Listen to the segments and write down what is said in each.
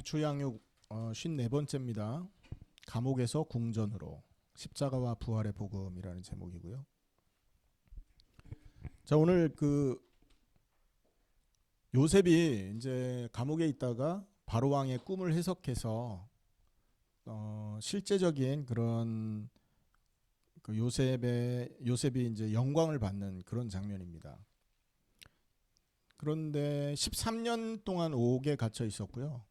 주양육 54번째입니다. 감옥에서 궁전으로 십자가와 부활의 복음이라는 제목이고요. 자, 오늘 요셉이 이제 감옥에 있다가 바로 왕의 꿈을 해석해서 실제적인 그런 요셉이 이제 영광을 받는 그런 장면입니다. 그런데 13년 동안 옥에 갇혀 있었고요.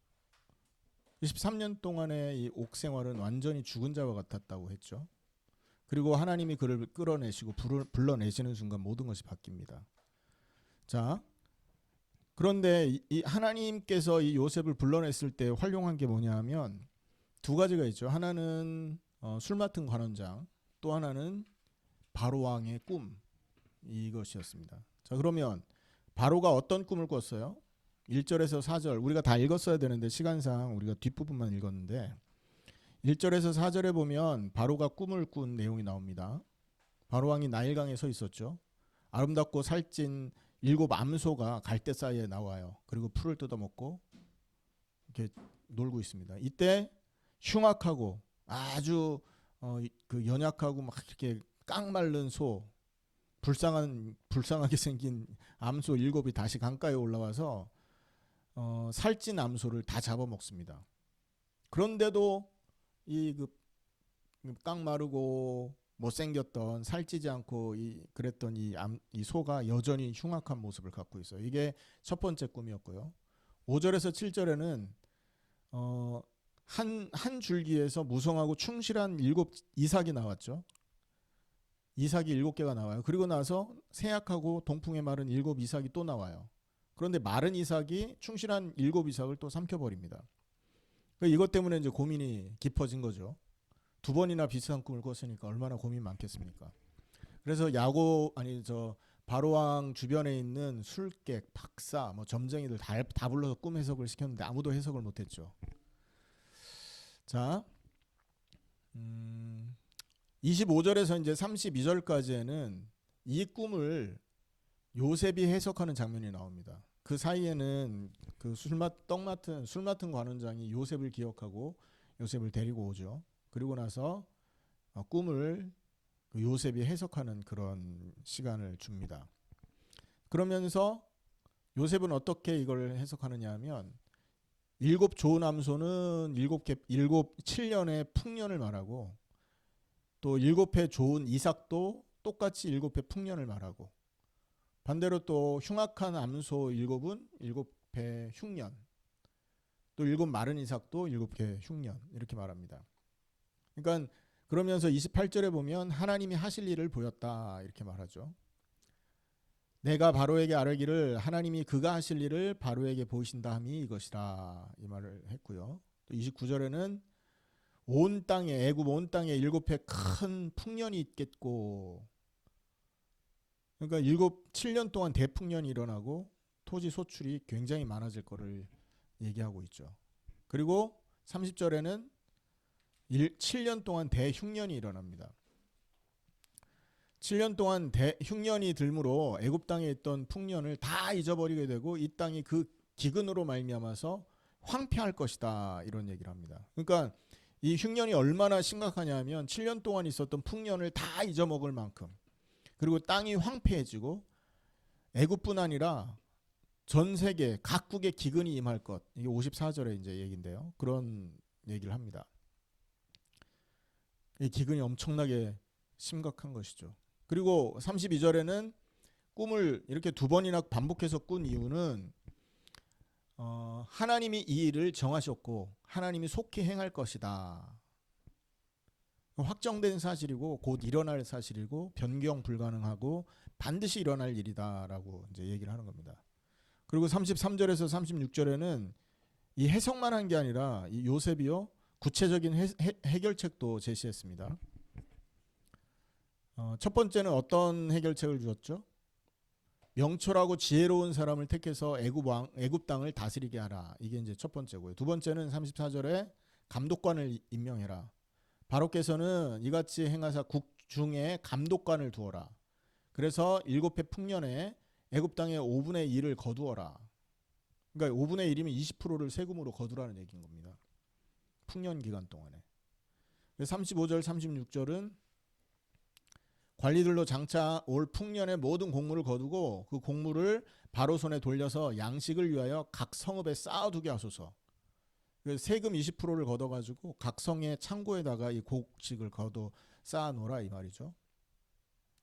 23년 동안의 이 옥 생활은 완전히 죽은 자와 같았다고 했죠. 그리고 하나님이 그를 끌어내시고 불러내시는 순간 모든 것이 바뀝니다. 자, 그런데 이 하나님께서 이 요셉을 불러냈을 때 활용한 게 뭐냐면 두 가지가 있죠. 하나는 술 맡은 관원장, 또 하나는 바로 왕의 꿈, 이것이었습니다. 자, 그러면 바로가 어떤 꿈을 꿨어요? 1절에서 4절 우리가 다 읽었어야 되는데 시간상 우리가 뒷부분만 읽었는데 1절에서 4절에 보면 바로가 꿈을 꾼 내용이 나옵니다. 바로 왕이 나일강에 서 있었죠. 아름답고 살찐 7 암소가 갈대 사이에 나와요. 그리고 풀을 뜯어먹고 이렇게 놀고 있습니다. 이때 흉악하고 아주 연약하고 막 이렇게 깡마른 소, 불쌍하게 생긴 암소 7이 다시 강가에 올라와서 살찐 암소를 다 잡아먹습니다. 그런데도 이 깡마르고 못생겼던 살찌지 않고 그랬던 이 소가 여전히 흉악한 모습을 갖고 있어요. 이게 첫 번째 꿈이었고요. 5절에서 7절에는 한 줄기에서 무성하고 충실한 7 이삭이 나왔죠. 이삭이 7개가 나와요. 그리고 나서 세약하고 동풍에 마른 7 이삭이 또 나와요. 그런데 마른 이삭이 충실한 7 이삭을 또 삼켜버립니다. 이것 때문에 이제 고민이 깊어진 거죠. 2번이나 비슷한 꿈을 꿨으니까 얼마나 고민 많겠습니까? 그래서 바로왕 주변에 있는 술객, 박사, 점쟁이들 다 불러서 꿈 해석을 시켰는데 아무도 해석을 못했죠. 자, 25절에서 이제 32절까지에는 이 꿈을 요셉이 해석하는 장면이 나옵니다. 그 사이에는 술 맡은 관원장이 요셉을 기억하고 요셉을 데리고 오죠. 그리고 나서 꿈을 요셉이 해석하는 그런 시간을 줍니다. 그러면서 요셉은 어떻게 이걸 해석하느냐 하면 7 좋은 암소는 7년의 풍년을 말하고 또 7회 좋은 이삭도 똑같이 7회 풍년을 말하고 반대로 또 흉악한 암소 7은 7회 흉년, 또 7 마른 이삭도 7회 흉년, 이렇게 말합니다. 그러니까 그러면서 28절에 보면 하나님이 하실 일을 보였다, 이렇게 말하죠. 내가 바로에게 아뢰기를 하나님이 그가 하실 일을 바로에게 보이신다 함이 이것이라, 이 말을 했고요. 또 29절에는 애굽 온 땅에 7회 큰 풍년이 있겠고, 그러니까 7년 동안 대풍년이 일어나고 토지 소출이 굉장히 많아질 거를 얘기하고 있죠. 그리고 30절에는 7년 동안 대흉년이 일어납니다. 7년 동안 대흉년이 들므로 애굽 땅에 있던 풍년을 다 잊어버리게 되고 이 땅이 그 기근으로 말미암아서 황폐할 것이다, 이런 얘기를 합니다. 그러니까 이 흉년이 얼마나 심각하냐면 7년 동안 있었던 풍년을 다 잊어먹을 만큼, 그리고 땅이 황폐해지고 애굽뿐 아니라 전 세계 각국의 기근이 임할 것, 이게 54절의 이제 얘기인데요. 그런 얘기를 합니다. 이 기근이 엄청나게 심각한 것이죠. 그리고 32절에는 꿈을 이렇게 2번이나 반복해서 꾼 이유는 하나님이 이 일을 정하셨고 하나님이 속히 행할 것이다, 확정된 사실이고 곧 일어날 사실이고 변경 불가능하고 반드시 일어날 일이다라고 이제 얘기를 하는 겁니다. 그리고 33절에서 36절에는 이 해석만 한 게 아니라 이 요셉이요, 구체적인 해결책도 제시했습니다. 첫 번째는 어떤 해결책을 주었죠? 명철하고 지혜로운 사람을 택해서 애굽 땅을 다스리게 하라, 이게 이제 첫 번째고요. 두 번째는 34절에 감독관을 임명해라. 바로께서는 이같이 행하사 국중에 감독관을 두어라. 그래서 7회 풍년에 애굽 땅의 5분의 1을 거두어라. 그러니까 5분의 1이면 20%를 세금으로 거두라는 얘기인 겁니다. 풍년 기간 동안에. 35절 36절은 관리들로 장차 올 풍년의 모든 곡물을 거두고 그 곡물을 바로 손에 돌려서 양식을 위하여 각 성읍에 쌓아두게 하소서. 세금 20%를 걷어가지고 각 성의 창고에다가 이 곡식을 걷어 쌓아놓으라 이 말이죠.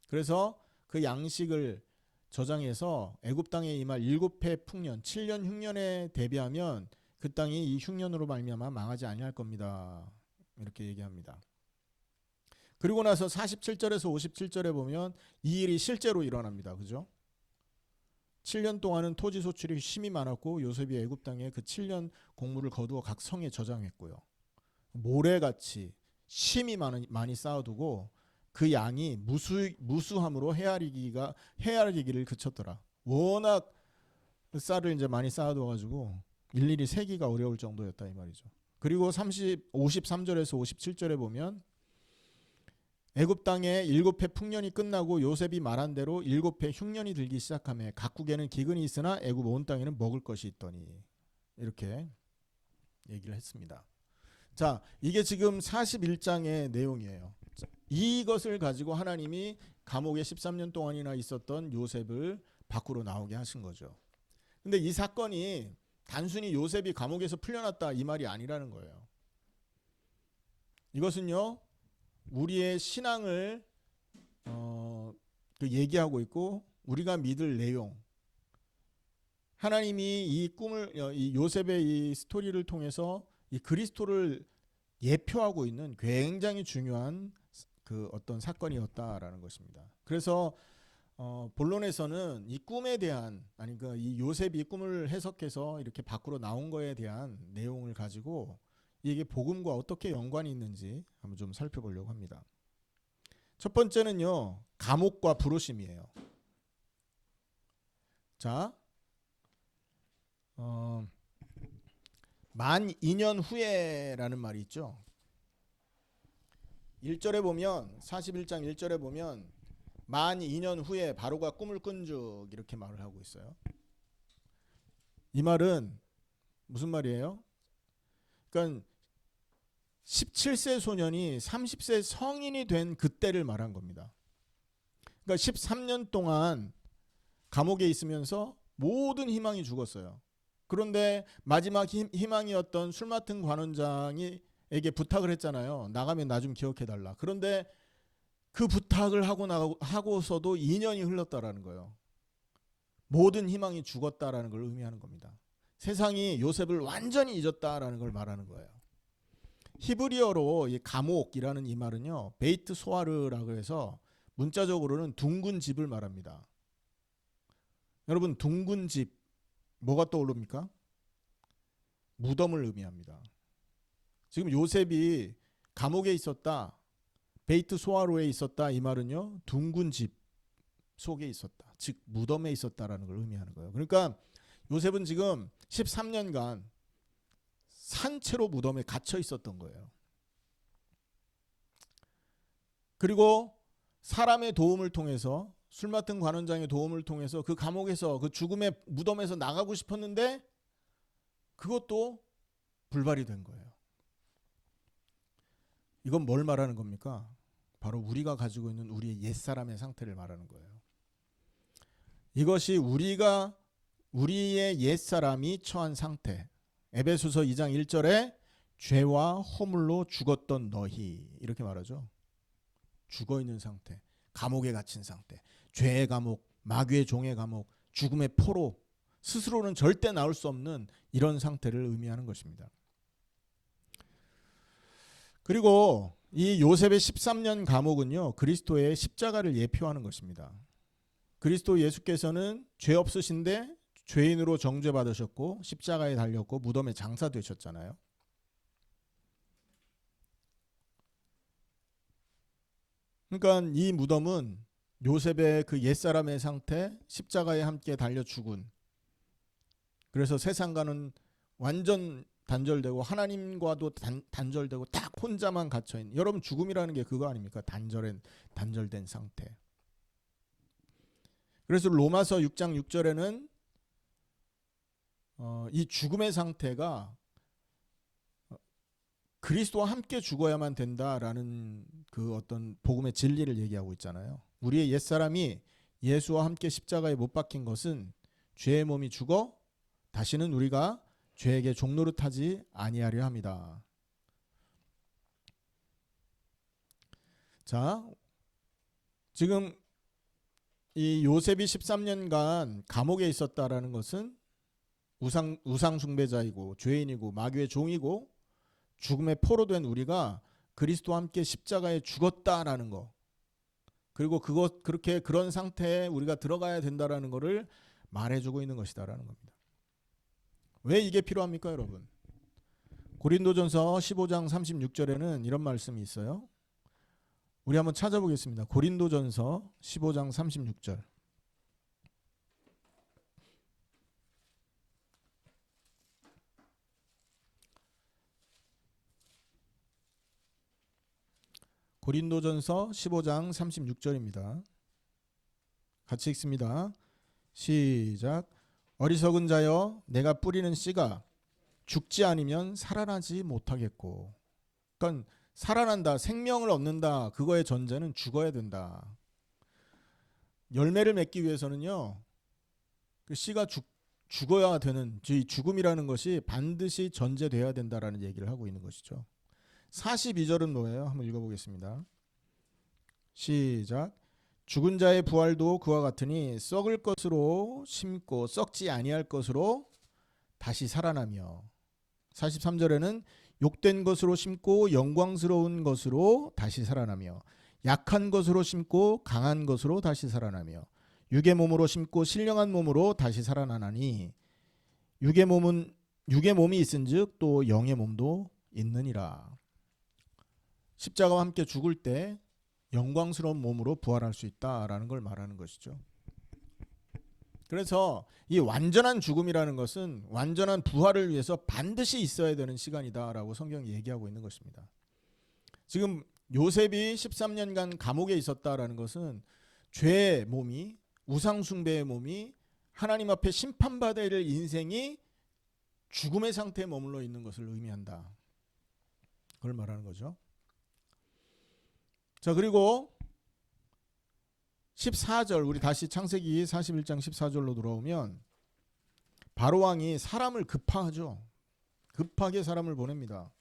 그래서 그 양식을 저장해서 애굽 땅에 임할 7해 풍년 7년 흉년에 대비하면 그 땅이 이 흉년으로 말미암아 망하지 아니할 겁니다. 이렇게 얘기합니다. 그리고 나서 47절에서 57절에 보면 이 일이 실제로 일어납니다. 그죠? 7년 동안은 토지 소출이 심히 많았고 요셉이 애굽 땅에 그 7년 곡물을 거두어 각 성에 저장했고요. 모래같이 심히 많이 쌓아두고 그 양이 무수함으로 헤아리기를 그쳤더라. 워낙 쌀을 이제 많이 쌓아둬가지고 일일이 세기가 어려울 정도였다 이 말이죠. 그리고 53절에서 57절에 보면 애굽 땅에 7해 풍년이 끝나고 요셉이 말한 대로 7해 흉년이 들기 시작하며 각국에는 기근이 있으나 애굽 온 땅에는 먹을 것이 있더니 이렇게 얘기를 했습니다. 자, 이게 지금 41장의 내용이에요. 이것을 가지고 하나님이 감옥에 13년 동안이나 있었던 요셉을 밖으로 나오게 하신 거죠. 근데 이 사건이 단순히 요셉이 감옥에서 풀려났다 이 말이 아니라는 거예요. 이것은요, 우리의 신앙을 얘기하고 있고 우리가 믿을 내용, 하나님이 이 꿈을 이 요셉의 이 스토리를 통해서 이 그리스도를 예표하고 있는 굉장히 중요한 그 어떤 사건이었다라는 것입니다. 그래서 본론에서는 이 꿈에 대한 이 요셉이 꿈을 해석해서 이렇게 밖으로 나온 거에 대한 내용을 가지고 이게 복음과 어떻게 연관이 있는지 한번 좀 살펴보려고 합니다. 첫 번째는요, 감옥과 부르심이에요. 자, 만 2년 후에라는 말이 있죠. 1절에 보면 41장 1절에 보면 만 2년 후에 바로가 꿈을 꾼즉 이렇게 말을 하고 있어요. 이 말은 무슨 말이에요? 그러니까 17세 소년이 30세 성인이 된 그때를 말한 겁니다. 그러니까 13년 동안 감옥에 있으면서 모든 희망이 죽었어요. 그런데 마지막 희망이었던 술 맡은 관원장에게 부탁을 했잖아요. 나가면 나 좀 기억해달라. 그런데 그 부탁을 하고서도 2년이 흘렀다라는 거예요. 모든 희망이 죽었다라는 걸 의미하는 겁니다. 세상이 요셉을 완전히 잊었다라는 걸 말하는 거예요. 히브리어로 이 감옥이라는 이 말은요, 베이트 소아르라고 해서 문자적으로는 둥근 집을 말합니다. 여러분, 둥근 집 뭐가 떠오릅니까? 무덤을 의미합니다. 지금 요셉이 감옥에 있었다, 베이트 소아르에 있었다 이 말은요, 둥근 집 속에 있었다, 즉 무덤에 있었다라는 걸 의미하는 거예요. 그러니까 요셉은 지금 13년간 산채로 무덤에 갇혀 있었던 거예요. 그리고 사람의 도움을 통해서, 술 맡은 관원장의 도움을 통해서 그 감옥에서, 그 죽음의 무덤에서 나가고 싶었는데 그것도 불발이 된 거예요. 이건 뭘 말하는 겁니까? 바로 우리가 가지고 있는 우리의 옛사람의 상태를 말하는 거예요. 이것이 우리의 옛사람이 처한 상태. 에베소서 2장 1절에 죄와 허물로 죽었던 너희 이렇게 말하죠. 죽어있는 상태, 감옥에 갇힌 상태, 죄의 감옥, 마귀의 종의 감옥, 죽음의 포로, 스스로는 절대 나올 수 없는 이런 상태를 의미하는 것입니다. 그리고 이 요셉의 13년 감옥은요, 그리스도의 십자가를 예표하는 것입니다. 그리스도 예수께서는 죄 없으신데 죄인으로 정죄받으셨고 십자가에 달렸고 무덤에 장사되셨잖아요. 그러니까 이 무덤은 요셉의 그 옛사람의 상태, 십자가에 함께 달려 죽은, 그래서 세상과는 완전 단절되고 하나님과도 단절되고 딱 혼자만 갇혀있는, 여러분 죽음이라는 게 그거 아닙니까? 단절된 상태. 그래서 로마서 6장 6절에는 이 죽음의 상태가 그리스도와 함께 죽어야만 된다라는 그 어떤 복음의 진리를 얘기하고 있잖아요. 우리의 옛사람이 예수와 함께 십자가에 못 박힌 것은 죄의 몸이 죽어 다시는 우리가 죄에게 종노릇하지 아니하려 합니다. 자, 지금 이 요셉이 13년간 감옥에 있었다라는 것은 우상 숭배자이고 죄인이고 마귀의 종이고 죽음의 포로 된 우리가 그리스도와 함께 십자가에 죽었다라는 거, 그리고 그렇게 그런 상태에 우리가 들어가야 된다라는 것을 말해주고 있는 것이다라는 겁니다. 왜 이게 필요합니까, 여러분? 고린도전서 15장 36절에는 이런 말씀이 있어요. 우리 한번 찾아보겠습니다. 고린도전서 15장 36절. 고린도전서 15장 36절입니다. 같이 읽습니다. 시작. 어리석은 자여, 내가 뿌리는 씨가 죽지 않으면 살아나지 못하겠고. 그러니까 살아난다, 생명을 얻는다, 그거의 전제는 죽어야 된다. 열매를 맺기 위해서는요, 그 씨가 죽어야 되는, 죽음이라는 것이 반드시 전제돼야 된다라는 얘기를 하고 있는 것이죠. 42절은 뭐예요? 한번 읽어보겠습니다. 시작. 죽은 자의 부활도 그와 같으니 썩을 것으로 심고 썩지 아니할 것으로 다시 살아나며. 43절에는 욕된 것으로 심고 영광스러운 것으로 다시 살아나며, 약한 것으로 심고 강한 것으로 다시 살아나며, 육의 몸으로 심고 신령한 몸으로 다시 살아나나니 육의 몸이 있은즉 또 영의 몸도 있느니라. 십자가와 함께 죽을 때 영광스러운 몸으로 부활할 수 있다라는 걸 말하는 것이죠. 그래서 이 완전한 죽음이라는 것은 완전한 부활을 위해서 반드시 있어야 되는 시간이다라고 성경이 얘기하고 있는 것입니다. 지금 요셉이 13년간 감옥에 있었다라는 것은 죄의 몸이, 우상 숭배의 몸이 하나님 앞에 심판받아야 될 인생이 죽음의 상태에 머물러 있는 것을 의미한다. 그걸 말하는 거죠. 자, 그리고 14절, 우리 다시 창세기 41장 14절로 돌아오면 바로왕이 사람을 급파하죠. 급하게 사람을 보냅니다.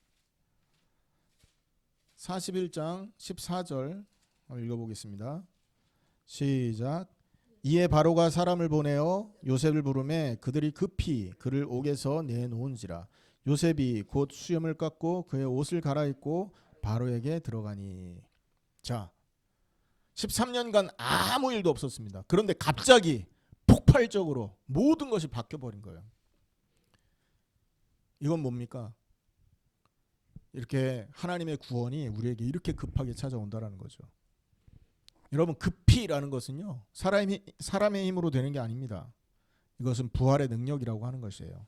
41장 14절 읽어보겠습니다. 시작. 이에 바로가 사람을 보내어 요셉을 부르매 그들이 급히 그를 옥에서 내놓은지라. 요셉이 곧 수염을 깎고 그의 옷을 갈아입고 바로에게 들어가니. 자, 13년간 아무 일도 없었습니다. 그런데 갑자기 폭발적으로 모든 것이 바뀌어버린 거예요. 이건 뭡니까? 이렇게 하나님의 구원이 우리에게 이렇게 급하게 찾아온다는 거죠. 여러분, 급히라는 것은요, 사람의 힘으로 되는 게 아닙니다. 이것은 부활의 능력이라고 하는 것이에요.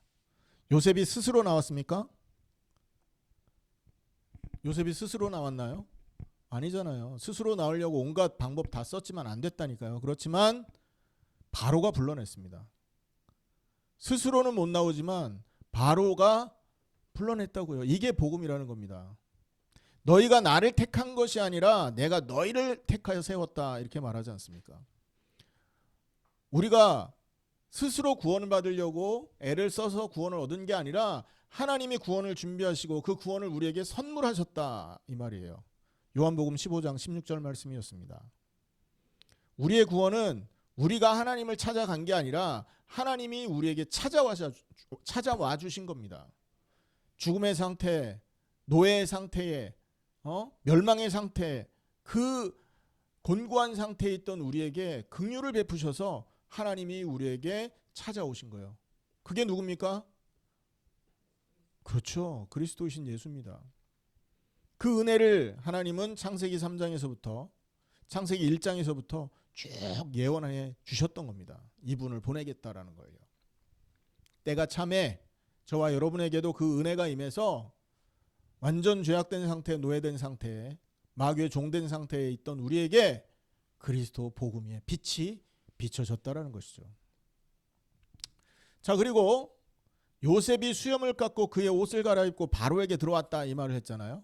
요셉이 스스로 나왔습니까? 요셉이 스스로 나왔나요? 아니잖아요. 스스로 나오려고 온갖 방법 다 썼지만 안 됐다니까요. 그렇지만 바로가 불러냈습니다. 스스로는 못 나오지만 바로가 불러냈다고요. 이게 복음이라는 겁니다. 너희가 나를 택한 것이 아니라 내가 너희를 택하여 세웠다, 이렇게 말하지 않습니까? 우리가 스스로 구원을 받으려고 애를 써서 구원을 얻은 게 아니라 하나님이 구원을 준비하시고 그 구원을 우리에게 선물하셨다, 이 말이에요. 요한복음 15장 16절 말씀이었습니다. 우리의 구원은 우리가 하나님을 찾아간 게 아니라 하나님이 우리에게 찾아와 주신 겁니다. 죽음의 상태, 노예의 상태에, 멸망의 상태, 그 곤고한 상태에 있던 우리에게 긍휼을 베푸셔서 하나님이 우리에게 찾아오신 거예요. 그게 누굽니까? 그렇죠. 그리스도이신 예수입니다. 그 은혜를 하나님은 창세기 3장에서부터 창세기 1장에서부터 쭉 예언해 주셨던 겁니다. 이분을 보내겠다라는 거예요. 때가 참에 저와 여러분에게도 그 은혜가 임해서 완전 죄악된 상태, 노예된 상태, 마귀의 종된 상태에 있던 우리에게 그리스도 복음의 빛이 비춰졌다라는 것이죠. 자, 그리고 요셉이 수염을 깎고 그의 옷을 갈아입고 바로에게 들어왔다 이 말을 했잖아요.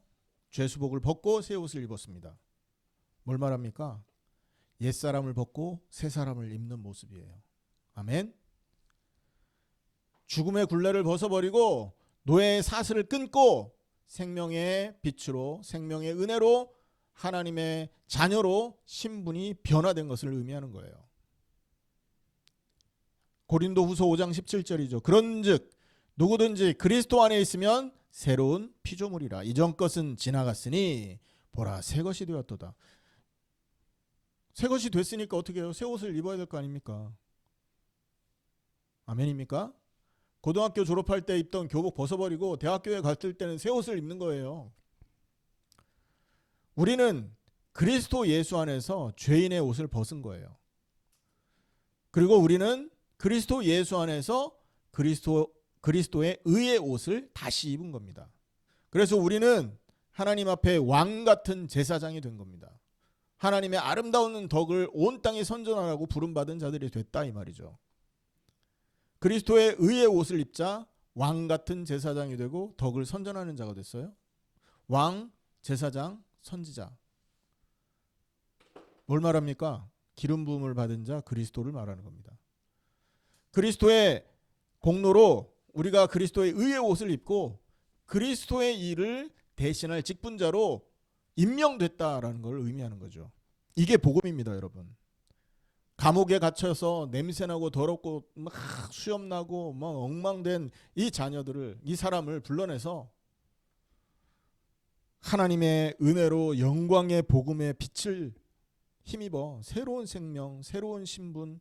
죄수복을 벗고 새 옷을 입었습니다. 뭘 말합니까? 옛사람을 벗고 새 사람을 입는 모습이에요. 아멘. 죽음의 굴레를 벗어버리고 노예의 사슬을 끊고 생명의 빛으로, 생명의 은혜로, 하나님의 자녀로 신분이 변화된 것을 의미하는 거예요. 고린도후서 5장 17절이죠. 그런즉 누구든지 그리스도 안에 있으면 새로운 피조물이라. 이전 것은 지나갔으니 보라 새 것이 되었도다. 새 것이 됐으니까 어떻게 해요? 새 옷을 입어야 될 거 아닙니까? 아멘입니까? 고등학교 졸업할 때 입던 교복 벗어버리고 대학교에 갔을 때는 새 옷을 입는 거예요. 우리는 그리스도 예수 안에서 죄인의 옷을 벗은 거예요. 그리고 우리는 그리스도 예수 안에서 그리스도의 의의 옷을 다시 입은 겁니다. 그래서 우리는 하나님 앞에 왕 같은 제사장이 된 겁니다. 하나님의 아름다운 덕을 온 땅에 선전하라고 부름받은 자들이 됐다 이 말이죠. 그리스도의 의의 옷을 입자 왕 같은 제사장이 되고 덕을 선전하는 자가 됐어요. 왕, 제사장, 선지자. 뭘 말합니까? 기름 부음을 받은 자 그리스도를 말하는 겁니다. 그리스도의 공로로 우리가 그리스도의 의의 옷을 입고 그리스도의 일을 대신할 직분자로 임명됐다라는 걸 의미하는 거죠. 이게 복음입니다, 여러분. 감옥에 갇혀서 냄새나고 더럽고 막 수염나고 막 엉망된 이 자녀들을, 이 사람을 불러내서 하나님의 은혜로 영광의 복음의 빛을 힘입어 새로운 생명, 새로운 신분,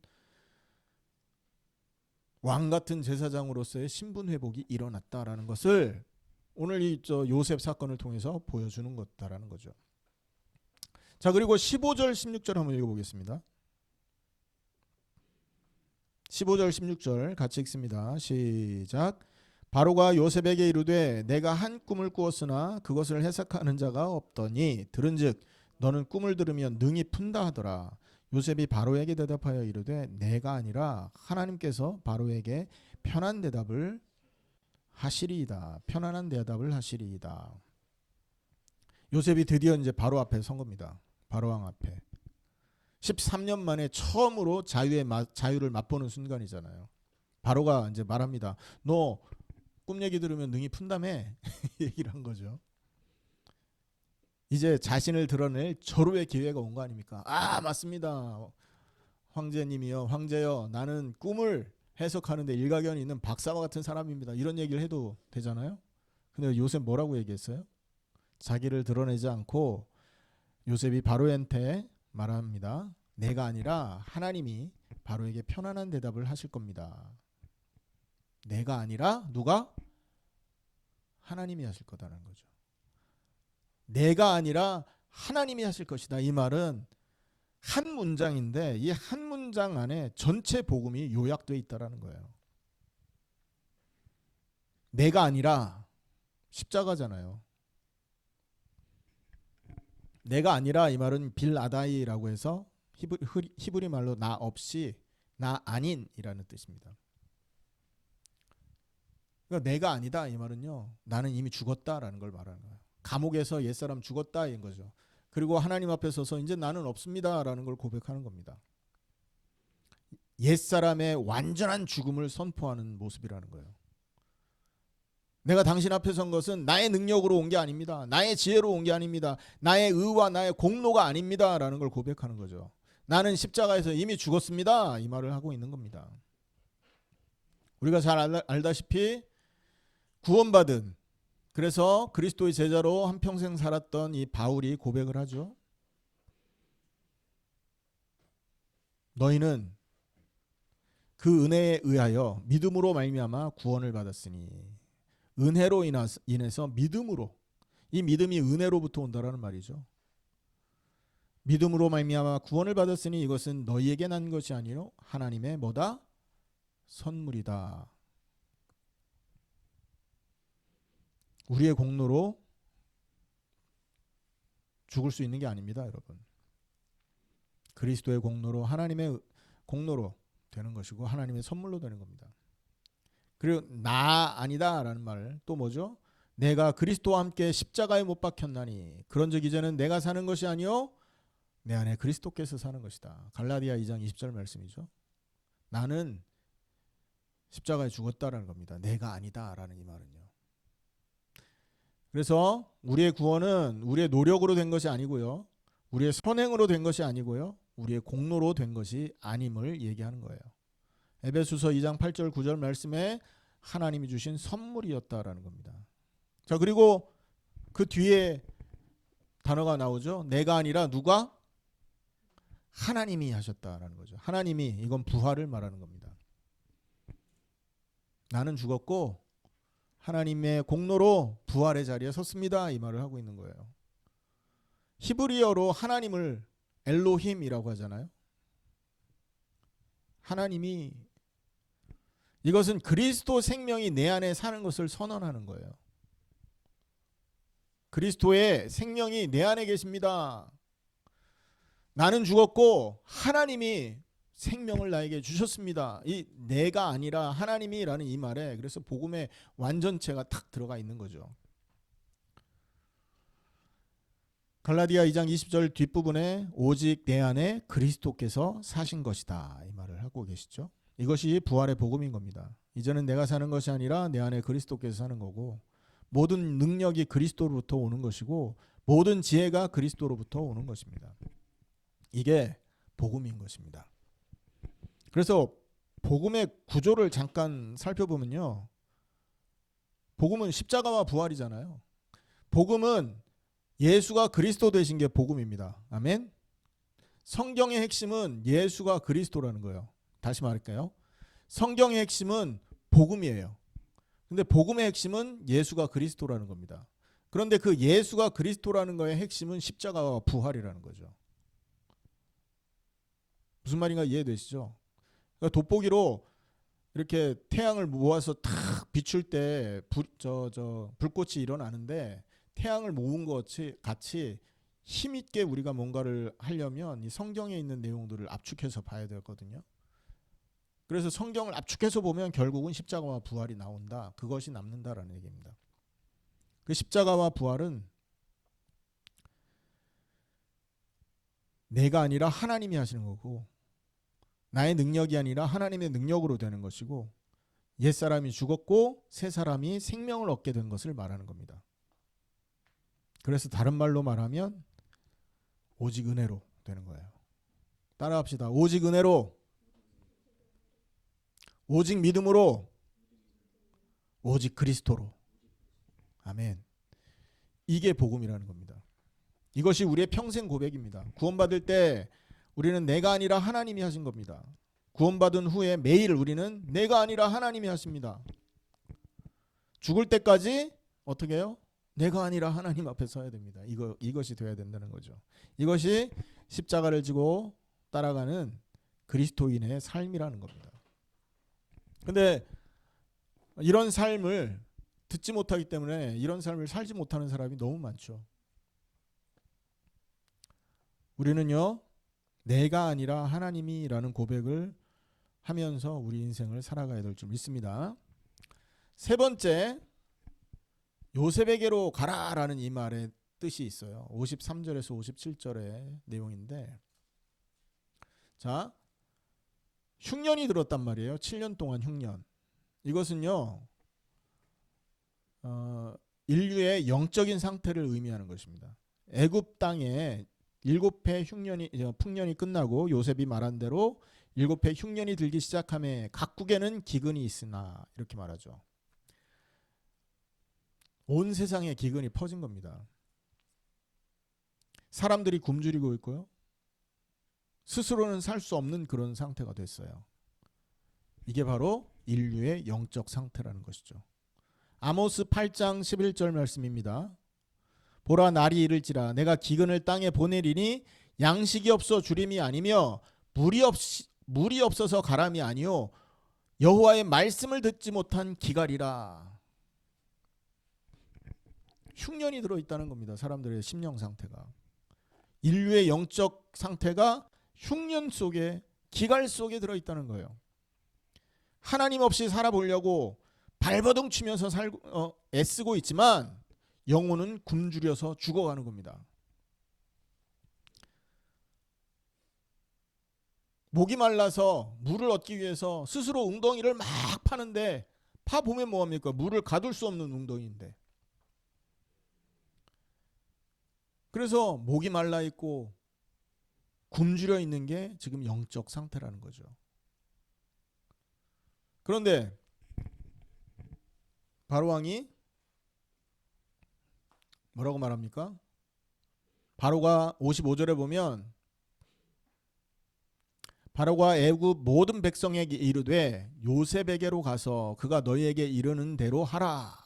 왕 같은 제사장으로서의 신분 회복이 일어났다라는 것을 오늘 이 요셉 사건을 통해서 보여주는 것다라는 거죠. 자, 그리고 15절 16절 한번 읽어보겠습니다. 15절 16절 같이 읽습니다. 시작. 바로가 요셉에게 이르되 내가 한 꿈을 꾸었으나 그것을 해석하는 자가 없더니 들은즉 너는 꿈을 들으면 능히 푼다 하더라. 요셉이 바로에게 대답하여 이르되 내가 아니라 하나님께서 바로에게 편한 대답을 하시리이다. 편안한 대답을 하시리이다. 요셉이 드디어 이제 바로 앞에 선 겁니다. 바로왕 앞에. 13년 만에 처음으로 자유를 맛보는 순간이잖아요. 바로가 이제 말합니다. 너 꿈 얘기 들으면 능히 푼다며 얘기를 한 거죠. 이제 자신을 드러낼 절호의 기회가 온 거 아닙니까? 아, 맞습니다. 황제님이요, 황제요, 나는 꿈을 해석하는데 일가견이 있는 박사와 같은 사람입니다. 이런 얘기를 해도 되잖아요. 근데 요셉 뭐라고 얘기했어요? 자기를 드러내지 않고 요셉이 바로한테 말합니다. 내가 아니라 하나님이 바로에게 편안한 대답을 하실 겁니다. 내가 아니라 누가? 하나님이 하실 거다라는 거죠. 내가 아니라 하나님이 하실 것이다. 이 말은 한 문장인데 이 한 문장 안에 전체 복음이 요약되어 있다라는 거예요. 내가 아니라 십자가잖아요. 내가 아니라 이 말은 빌아다이라고 해서 히브리 말로 나 없이 나 아닌이라는 뜻입니다. 그러니까 내가 아니다 이 말은요, 나는 이미 죽었다라는 걸 말하는 거예요. 감옥에서 옛사람 죽었다 인 거죠. 그리고 하나님 앞에 서서 이제 나는 없습니다라는 걸 고백하는 겁니다. 옛사람의 완전한 죽음을 선포하는 모습이라는 거예요. 내가 당신 앞에 선 것은 나의 능력으로 온 게 아닙니다. 나의 지혜로 온 게 아닙니다. 나의 의와 나의 공로가 아닙니다 라는 걸 고백하는 거죠. 나는 십자가에서 이미 죽었습니다 이 말을 하고 있는 겁니다. 우리가 잘 알다시피 구원받은, 그래서 그리스도의 제자로 한평생 살았던 이 바울이 고백을 하죠. 너희는 그 은혜에 의하여 믿음으로 말미암아 구원을 받았으니, 은혜로 인해서 믿음으로, 이 믿음이 은혜로부터 온다라는 말이죠. 믿음으로 말미암아 구원을 받았으니 이것은 너희에게 난 것이 아니요 하나님의 뭐다? 선물이다. 우리의 공로로 죽을 수 있는 게 아닙니다, 여러분. 그리스도의 공로로, 하나님의 공로로 되는 것이고 하나님의 선물로 되는 겁니다. 그리고 나 아니다라는 말 또 뭐죠? 내가 그리스도와 함께 십자가에 못 박혔나니 그런즉 이제는 내가 사는 것이 아니요 내 안에 그리스도께서 사는 것이다. 갈라디아 2장 20절 말씀이죠. 나는 십자가에 죽었다라는 겁니다. 내가 아니다라는 이 말은요. 그래서 우리의 구원은 우리의 노력으로 된 것이 아니고요. 우리의 선행으로 된 것이 아니고요. 우리의 공로로 된 것이 아님을 얘기하는 거예요. 에베소서 2장 8절 9절 말씀에 하나님이 주신 선물이었다라는 겁니다. 자, 그리고 그 뒤에 단어가 나오죠. 내가 아니라 누가? 하나님이 하셨다라는 거죠. 하나님이, 이건 부활을 말하는 겁니다. 나는 죽었고 하나님의 공로로 부활의 자리에 섰습니다. 이 말을 하고 있는 거예요. 히브리어로 하나님을 엘로힘이라고 하잖아요. 하나님이, 이것은 그리스도 생명이 내 안에 사는 것을 선언하는 거예요. 그리스도의 생명이 내 안에 계십니다. 나는 죽었고 하나님이 생명을 나에게 주셨습니다. 이 내가 아니라 하나님이라는 이 말에 그래서 복음의 완전체가 탁 들어가 있는 거죠. 갈라디아 2장 20절 뒷부분에 오직 내 안에 그리스도께서 사신 것이다 이 말을 하고 계시죠. 이것이 부활의 복음인 겁니다. 이제는 내가 사는 것이 아니라 내 안에 그리스도께서 사는 거고 모든 능력이 그리스도로부터 오는 것이고 모든 지혜가 그리스도로부터 오는 것입니다. 이게 복음인 것입니다. 그래서 복음의 구조를 잠깐 살펴보면요. 복음은 십자가와 부활이잖아요. 복음은 예수가 그리스도 되신 게 복음입니다. 아멘. 성경의 핵심은 예수가 그리스도라는 거예요. 다시 말할까요? 성경의 핵심은 복음이에요. 근데 복음의 핵심은 예수가 그리스도라는 겁니다. 그런데 그 예수가 그리스도라는 거의 핵심은 십자가와 부활이라는 거죠. 무슨 말인가 이해되시죠? 그러니까 돋보기로 이렇게 태양을 모아서 탁 비출 때 불꽃이 일어나는데 태양을 모은 것 같이 힘있게 우리가 뭔가를 하려면 이 성경에 있는 내용들을 압축해서 봐야 되거든요. 그래서 성경을 압축해서 보면 결국은 십자가와 부활이 나온다. 그것이 남는다라는 얘기입니다. 그 십자가와 부활은 내가 아니라 하나님이 하시는 거고 나의 능력이 아니라 하나님의 능력으로 되는 것이고 옛사람이 죽었고 새 사람이 생명을 얻게 된 것을 말하는 겁니다. 그래서 다른 말로 말하면 오직 은혜로 되는 거예요. 따라합시다. 오직 은혜로, 오직 믿음으로, 오직 그리스도로. 아멘. 이게 복음이라는 겁니다. 이것이 우리의 평생 고백입니다. 구원받을 때 우리는 내가 아니라 하나님이 하신 겁니다. 구원받은 후에 매일 우리는 내가 아니라 하나님이 하십니다. 죽을 때까지 어떻게 해요? 내가 아니라 하나님 앞에 서야 됩니다. 이것이 되어야 된다는 거죠. 이것이 십자가를 지고 따라가는 그리스도인의 삶이라는 겁니다. 근데 이런 삶을 듣지 못하기 때문에 이런 삶을 살지 못하는 사람이 너무 많죠. 우리는요, 내가 아니라 하나님이라는 고백을 하면서 우리 인생을 살아가야 될 줄 믿습니다. 세 번째, 요셉에게로 가라라는 이 말의 뜻이 있어요. 53절에서 57절의 내용인데, 자, 흉년이 들었단 말이에요. 7년 동안 흉년. 이것은요, 인류의 영적인 상태를 의미하는 것입니다. 애굽 땅에 7해 풍년이 끝나고 요셉이 말한 대로 7해 흉년이 들기 시작하며 각국에는 기근이 있으나 이렇게 말하죠. 온 세상에 기근이 퍼진 겁니다. 사람들이 굶주리고 있고요. 스스로는 살 수 없는 그런 상태가 됐어요. 이게 바로 인류의 영적 상태라는 것이죠. 아모스 8장 11절 말씀입니다. 보라 날이 이를지라 내가 기근을 땅에 보내리니 양식이 없어 주림이 아니며 물이 없어서 가람이 아니요 여호와의 말씀을 듣지 못한 기갈이라. 흉년이 들어있다는 겁니다. 사람들의 심령 상태가. 인류의 영적 상태가 흉년 속에 기갈 속에 들어있다는 거예요. 하나님 없이 살아보려고 발버둥 치면서 애쓰고 있지만 영혼은 굶주려서 죽어가는 겁니다. 목이 말라서 물을 얻기 위해서 스스로 웅덩이를 막 파는데, 파 보면 뭐합니까? 물을 가둘 수 없는 웅덩이인데. 그래서 목이 말라 있고 굶주려 있는 게 지금 영적 상태라는 거죠. 그런데 바로왕이 뭐라고 말합니까? 바로가 55절에 보면 바로가 애굽 모든 백성에게 이르되 요셉에게로 가서 그가 너희에게 이르는 대로 하라.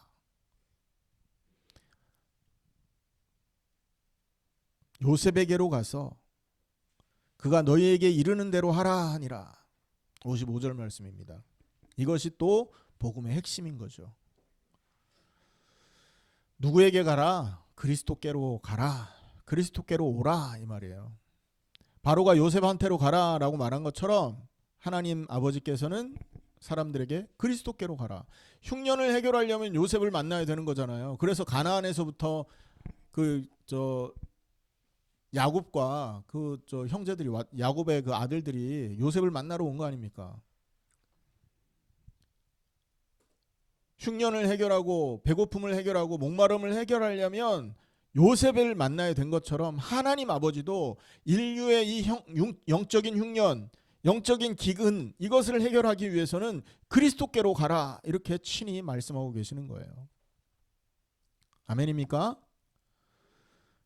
요셉에게로 가서 그가 너희에게 이르는 대로 하라 하니라. 55절 말씀입니다. 이것이 또 복음의 핵심인 거죠. 누구에게 가라? 그리스도께로 가라. 그리스도께로 오라 이 말이에요. 바로가 요셉한테로 가라라고 말한 것처럼 하나님 아버지께서는 사람들에게 그리스도께로 가라. 흉년을 해결하려면 요셉을 만나야 되는 거잖아요. 그래서 가나안에서부터 야곱과 형제들이 야곱의 그 아들들이 요셉을 만나러 온 거 아닙니까? 흉년을 해결하고 배고픔을 해결하고 목마름을 해결하려면 요셉을 만나야 된 것처럼 하나님 아버지도 인류의 이 영적인 흉년, 영적인 기근, 이것을 해결하기 위해서는 그리스도께로 가라, 이렇게 친히 말씀하고 계시는 거예요. 아멘입니까?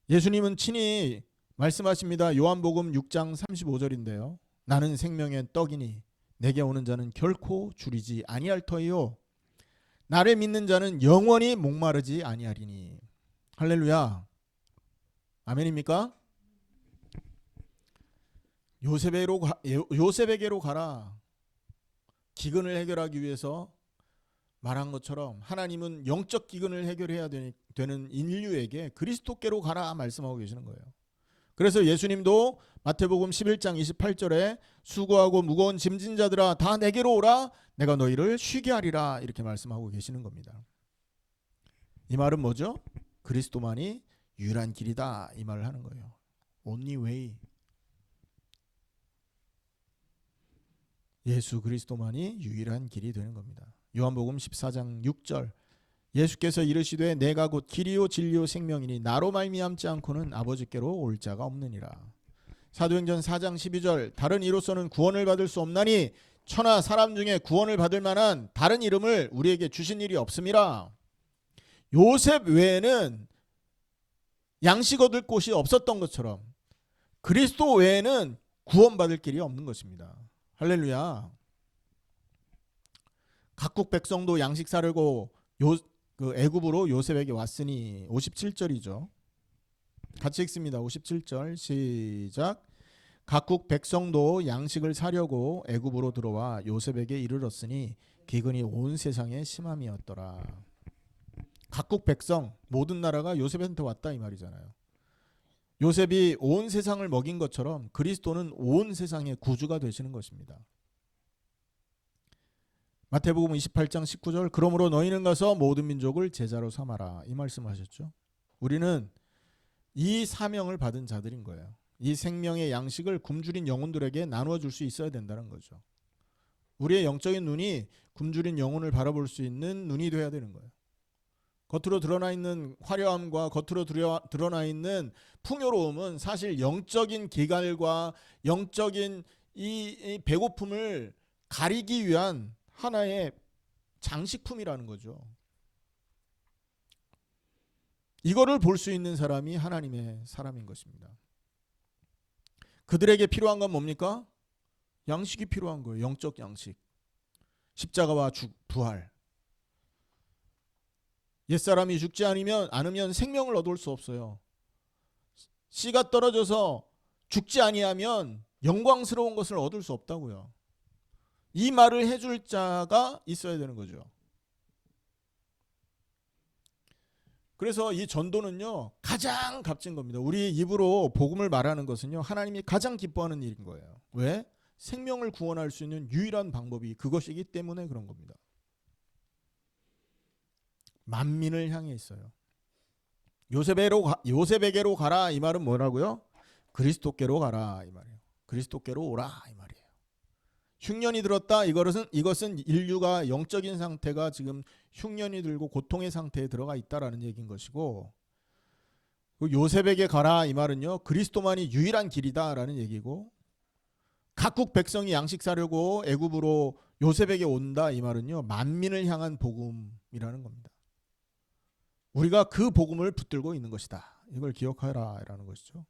예수님은 친히 말씀하십니다. 요한복음 6장 35절인데요. 나는 생명의 떡이니 내게 오는 자는 결코 줄이지 아니할 터이요 나를 믿는 자는 영원히 목마르지 아니하리니. 할렐루야. 아멘입니까? 요셉에게로 가라. 기근을 해결하기 위해서 말한 것처럼 하나님은 영적 기근을 해결해야 되는 인류에게 그리스도께로 가라 말씀하고 계시는 거예요. 그래서 예수님도 마태복음 11장 28절에 수고하고 무거운 짐진 자들아 다 내게로 오라 내가 너희를 쉬게 하리라 이렇게 말씀하고 계시는 겁니다. 이 말은 뭐죠? 그리스도만이 유일한 길이다 이 말을 하는 거예요. Only way. 예수 그리스도만이 유일한 길이 되는 겁니다. 요한복음 14장 6절 예수께서 이르시되 내가 곧 길이요 진리요 생명이니 나로 말미암지 않고는 아버지께로 올 자가 없느니라. 사도행전 4장 12절 다른 이로서는 구원을 받을 수 없나니 천하 사람 중에 구원을 받을 만한 다른 이름을 우리에게 주신 일이 없음이라. 요셉 외에는 양식 얻을 곳이 없었던 것처럼 그리스도 외에는 구원받을 길이 없는 것입니다. 할렐루야. 각국 백성도 양식 사려고 애굽으로 요셉에게 왔으니 57절이죠. 같이 읽습니다. 57절 시작. 각국 백성도 양식을 사려고 애굽으로 들어와 요셉에게 이르렀으니 기근이 온 세상에 심함이었더라. 각국 백성 모든 나라가 요셉한테 왔다 이 말이잖아요. 요셉이 온 세상을 먹인 것처럼 그리스도는 온 세상의 구주가 되시는 것입니다. 마태복음 28장 19절 그러므로 너희는 가서 모든 민족을 제자로 삼아라 이 말씀을 하셨죠. 우리는 이 사명을 받은 자들인 거예요. 이 생명의 양식을 굶주린 영혼들에게 나누어 줄 수 있어야 된다는 거죠. 우리의 영적인 눈이 굶주린 영혼을 바라볼 수 있는 눈이 돼야 되는 거예요. 겉으로 드러나 있는 화려함과 겉으로 드러나 있는 풍요로움은 사실 영적인 기갈과 영적인 이 배고픔을 가리기 위한 하나의 장식품이라는 거죠. 이거를 볼 수 있는 사람이 하나님의 사람인 것입니다. 그들에게 필요한 건 뭡니까? 양식이 필요한 거예요. 영적 양식. 십자가와 부활. 옛사람이 죽지 않으면 생명을 얻을 수 없어요. 씨가 떨어져서 죽지 아니하면 영광스러운 것을 얻을 수 없다고요. 이 말을 해줄 자가 있어야 되는 거죠. 그래서 이 전도는요 가장 값진 겁니다. 우리 입으로 복음을 말하는 것은요 하나님이 가장 기뻐하는 일인 거예요. 왜? 생명을 구원할 수 있는 유일한 방법이 그것이기 때문에 그런 겁니다. 만민을 향해 있어요. 요셉에게로 가라 이 말은 뭐라고요? 그리스도께로 가라 이 말이에요. 그리스도께로 오라 이 말이에요. 흉년이 들었다. 이것은 인류가 영적인 상태가 지금 흉년이 들고 고통의 상태에 들어가 있다라는 얘기인 것이고, 요셉에게 가라 이 말은요, 그리스도만이 유일한 길이다라는 얘기고, 각국 백성이 양식 사려고 애굽으로 요셉에게 온다 이 말은요, 만민을 향한 복음이라는 겁니다. 우리가 그 복음을 붙들고 있는 것이다. 이걸 기억하라라는 것이죠.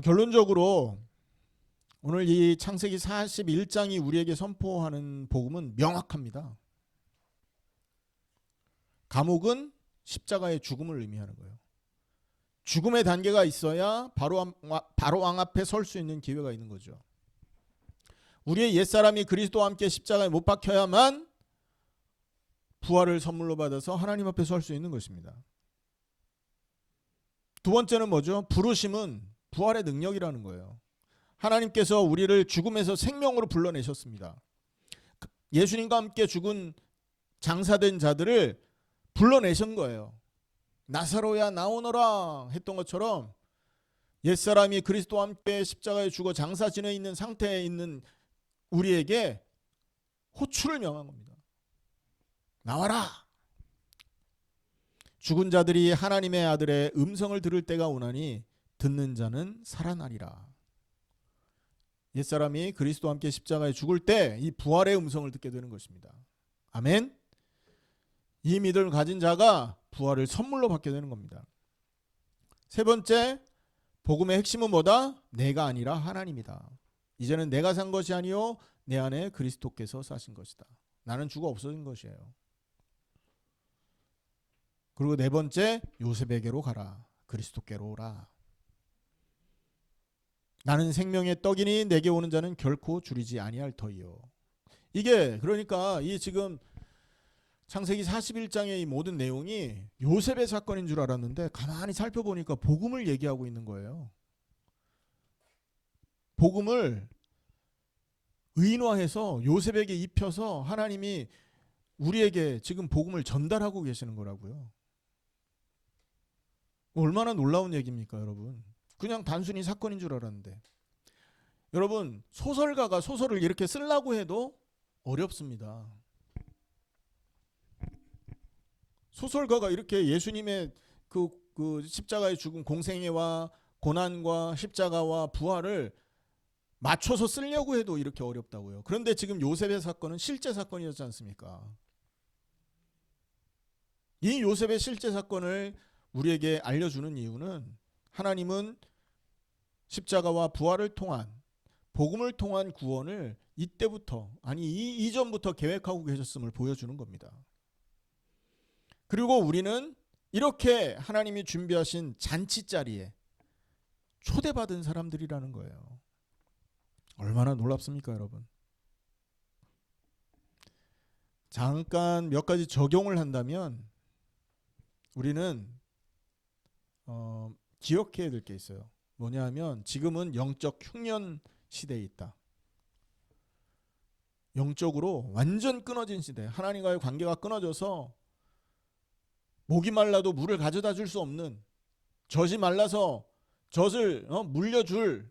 결론적으로 오늘 이 창세기 41장이 우리에게 선포하는 복음은 명확합니다. 감옥은 십자가의 죽음을 의미하는 거예요. 죽음의 단계가 있어야 바로 왕 앞에 설 수 있는 기회가 있는 거죠. 우리의 옛사람이 그리스도와 함께 십자가에 못 박혀야만 부활을 선물로 받아서 하나님 앞에 설 수 있는 것입니다. 두 번째는 뭐죠? 부르심은 부활의 능력이라는 거예요. 하나님께서 우리를 죽음에서 생명으로 불러내셨습니다. 예수님과 함께 죽은 장사된 자들을 불러내신 거예요. 나사로야 나오너라 했던 것처럼 옛사람이 그리스도와 함께 십자가에 죽어 장사 지내 있는 상태에 있는 우리에게 호출을 명한 겁니다. 나와라. 죽은 자들이 하나님의 아들의 음성을 들을 때가 오나니 듣는 자는 살아나리라. 옛사람이 그리스도와 함께 십자가에 죽을 때 이 부활의 음성을 듣게 되는 것입니다. 아멘. 이 믿음을 가진 자가 부활을 선물로 받게 되는 겁니다. 세 번째, 복음의 핵심은 뭐다? 내가 아니라 하나님이다. 이제는 내가 산 것이 아니요 내 안에 그리스도께서 사신 것이다. 나는 죽어 없어진 것이에요. 그리고 네 번째, 요셉에게로 가라. 그리스도께로 오라. 나는 생명의 떡이니 내게 오는 자는 결코 줄이지 아니할 터이요. 이게 그러니까 이 지금 창세기 41장의 이 모든 내용이 요셉의 사건인 줄 알았는데 가만히 살펴보니까 복음을 얘기하고 있는 거예요. 복음을 의인화해서 요셉에게 입혀서 하나님이 우리에게 지금 복음을 전달하고 계시는 거라고요. 얼마나 놀라운 얘기입니까, 여러분? 그냥 단순히 사건인 줄 알았는데. 여러분, 소설가가 소설을 이렇게 쓰려고 해도 어렵습니다. 소설가가 이렇게 예수님의 그 십자가에 죽은 공생애와 고난과 십자가와 부활을 맞춰서 쓰려고 해도 이렇게 어렵다고요. 그런데 지금 요셉의 사건은 실제 사건이었지 않습니까? 이 요셉의 실제 사건을 우리에게 알려주는 이유는 하나님은 십자가와 부활을 통한 복음을 통한 구원을 이때부터 아니 이전부터 계획하고 계셨음을 보여주는 겁니다. 그리고 우리는 이렇게 하나님이 준비하신 잔치자리에 초대받은 사람들이라는 거예요. 얼마나 놀랍습니까, 여러분? 잠깐 몇 가지 적용을 한다면 우리는 기억해야 될 게 있어요. 뭐냐 하면 지금은 영적 흉년 시대에 있다. 영적으로 완전 끊어진 시대. 하나님과의 관계가 끊어져서 목이 말라도 물을 가져다 줄 수 없는, 젖이 말라서 젖을 물려줄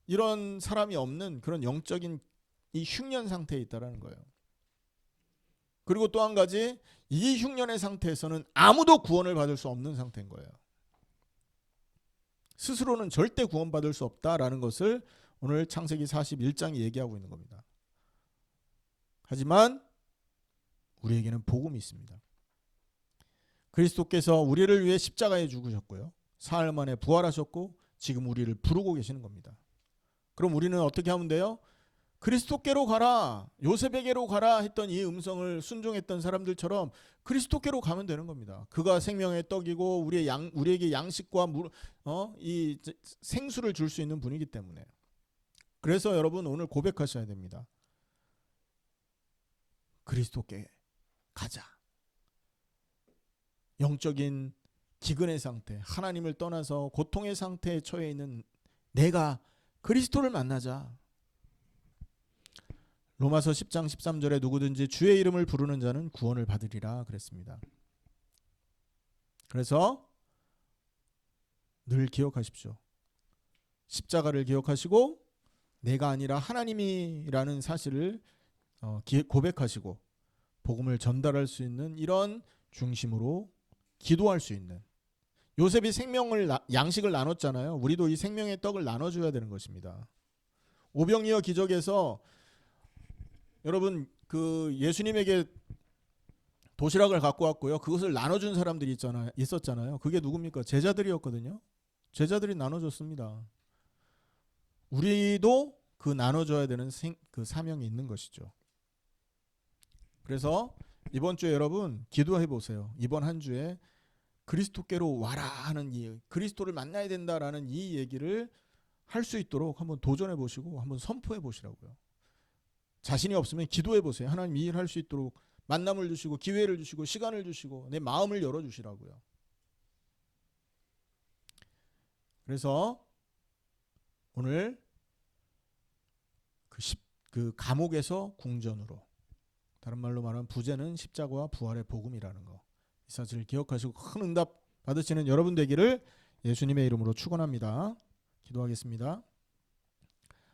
이런 사람이 없는 그런 영적인 이 흉년 상태에 있다는 거예요. 그리고 또 한 가지, 이 흉년의 상태에서는 아무도 구원을 받을 수 없는 상태인 거예요. 스스로는 절대 구원받을 수 없다라는 것을 오늘 창세기 41장이 얘기하고 있는 겁니다. 하지만 우리에게는 복음이 있습니다. 그리스도께서 우리를 위해 십자가에 죽으셨고요. 사흘 만에 부활하셨고 지금 우리를 부르고 계시는 겁니다. 그럼 우리는 어떻게 하면 돼요? 그리스도께로 가라, 요셉에게로 가라 했던 이 음성을 순종했던 사람들처럼 그리스도께로 가면 되는 겁니다. 그가 생명의 떡이고 우리에게 양식과 이 생수를 줄 수 있는 분이기 때문에. 그래서 여러분 오늘 고백하셔야 됩니다. 그리스도께 가자. 영적인 기근의 상태, 하나님을 떠나서 고통의 상태에 처해 있는 내가 그리스도를 만나자. 로마서 10장 13절에 누구든지 주의 이름을 부르는 자는 구원을 받으리라 그랬습니다. 그래서 늘 기억하십시오. 십자가를 기억하시고 내가 아니라 하나님이라는 사실을 고백하시고 복음을 전달할 수 있는 이런 중심으로 기도할 수 있는, 요셉이 양식을 나눴잖아요. 우리도 이 생명의 떡을 나눠줘야 되는 것입니다. 오병이어 기적에서 여러분 그 예수님에게 도시락을 갖고 왔고요. 그것을 나눠준 사람들이 있었잖아요. 그게 누굽니까? 제자들이었거든요. 제자들이 나눠줬습니다. 우리도 그 나눠줘야 되는 그 사명이 있는 것이죠. 그래서 이번 주에 여러분 기도해 보세요. 이번 한 주에 그리스도께로 와라 하는 이 그리스도를 만나야 된다라는 이 얘기를 할 수 있도록 한번 도전해 보시고 한번 선포해 보시라고요. 자신이 없으면 기도해 보세요. 하나님 이 일 할 수 있도록 만남을 주시고 기회를 주시고 시간을 주시고 내 마음을 열어 주시라고요. 그래서 오늘 그 감옥에서 궁전으로, 다른 말로 말하면 부제는 십자가와 부활의 복음이라는 거, 이 사실을 기억하시고 큰 응답 받으시는 여러분 되기를 예수님의 이름으로 축원합니다. 기도하겠습니다.